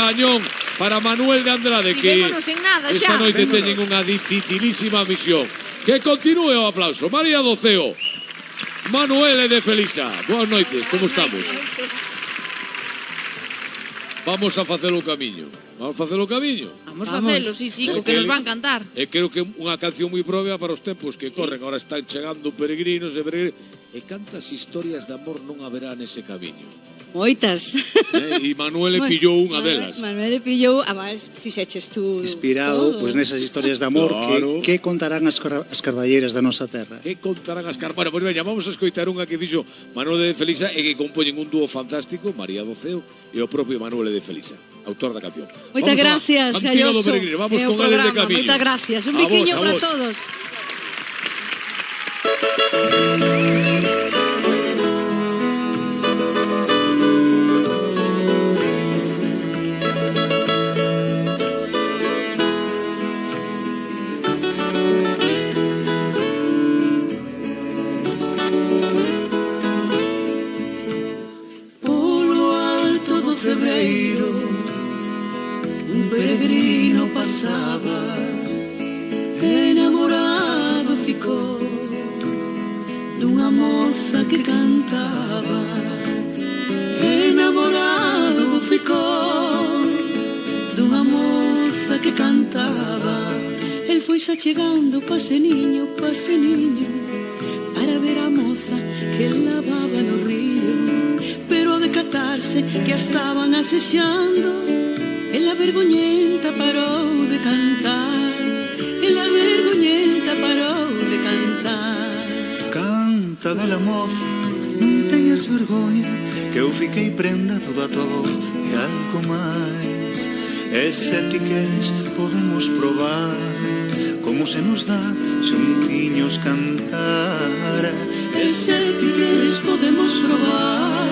Añón para Manuel de Andrade, que esta noite teñen unha dificilísima misión. Que continúe o aplauso. María Doceo, Manuel de Felisa. Boas noites, como estamos? Vamos a facer o camiño. Vamos a facer o camiño. Vamos a facelo, sí, co que nos van cantar. E creo que unha canción moi propia para os tempos que corren. Ahora están chegando peregrinos e peregrinos. E cantas historias de amor non haberá nese camiño. Moitas. E Manuel pillou unha delas. Manuel pillou, además, fixeches tú inspirado, pois nesas historias de amor que contarán as carballeiras da nosa terra. Que contarán as carballeiras. Pois veña, vamos a escoitar unha que fixo Manuel de Felisa e que compoñen un dúo fantástico, María Doceo e o propio Manuel de Felisa, autor da canción. Moitas gracias, Galloso. Vamos con eles de camiño. Moitas gracias. Un biquiño para todos. Un peregrino pasaba, enamorado ficou dunha moza que cantaba. Enamorado ficou dunha moza que cantaba. El foi xa chegando paseniño, paseniño, para ver a moza que lavaba no río. Pero ao decatarse que a estaban asexando, ela vergoñenta parou de cantar. Ela vergoñenta parou de cantar. Canta, bela moza, non teñas vergoña, que eu fiquei prendado da tua voz e algo máis. E se ti queres podemos probar como se nos dá xuntiños cantar. E se ti queres podemos probar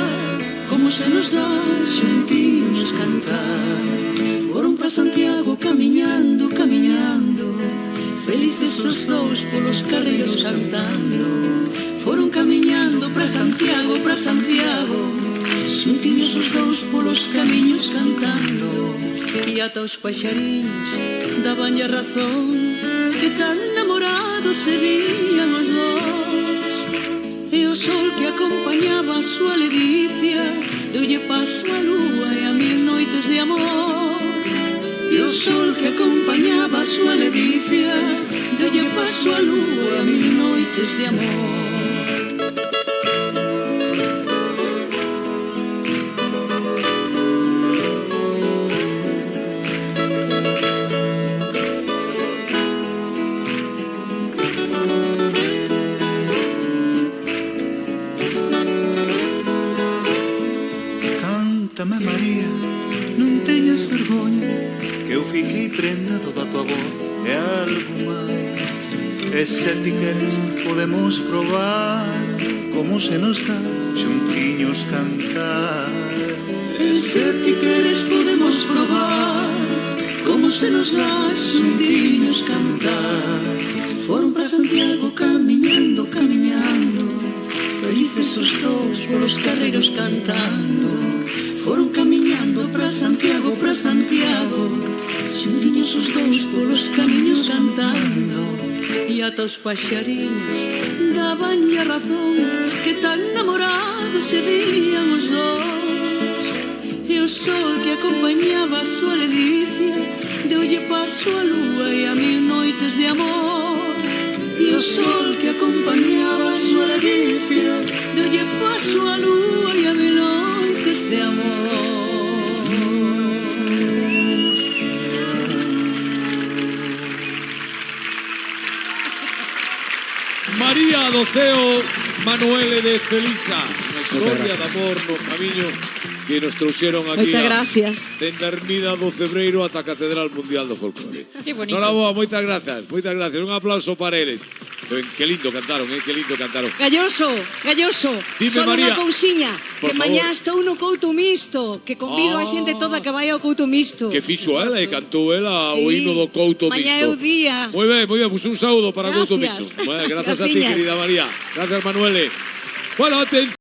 como se nos dá xuntiños cantar. Foron para Santiago camiñando, camiñando, felices os dous polos carreiros cantando. Foron camiñando para Santiago, xuntiños os dous polos camiños cantando. E ata os paxariños dabanlle a razón, que tan namorados se vían os dous. E o sol que acompañaba a súa ledicia deulle paso a lúa e a mil noites de amor. E o sol que acompañaba a súa ledicia deulle paso a lúa e a mil noites de amor. Cántame, María, non teñas vergoña, que eu fiquei prendado da tua voz e algo máis. E se ti queres podemos probar como se nos dá xuntiños cantar. E se ti queres podemos probar como se nos dá xuntiños cantar. Foron para Santiago camiñando, camiñando, felices os dous polos carreiros cantando. Foron camiñando para Santiago, xuntiños os dous polos camiños cantando. E ata os paxariños dabanlle a razón, que tan namorados se vían os dous. E o sol que acompañaba a súa ledicia deulle paso a lúa e a mil noites de amor. E o sol que acompañaba a súa ledicia deulle paso a lúa e a mil noites de amor. María Doceo, Manuel de Felisa. Unha historia de amor no camiño que nos trouxeron aquí. Moitas gracias. Dende a Ermida do Cebreiro ata a Catedral Mundial do Folclore. Que bonito. Noraboa, moitas gracias, moitas gracias. Un aplauso para eles. Que lindo cantaron, que lindo cantaron. Galloso, Dime, só María, unha cousiña, por que favor. mañá estou no couto misto, que convido a xente toda que vai ao couto misto. Que fixo ela e cantou ela o hino do Couto Misto. Mañá é o día. Moi ben, pues un saúdo para o Couto Gracias. Misto. Bueno, gracias a ti, Graciñas. querida María. Gracias, Manuele. Bueno, atención.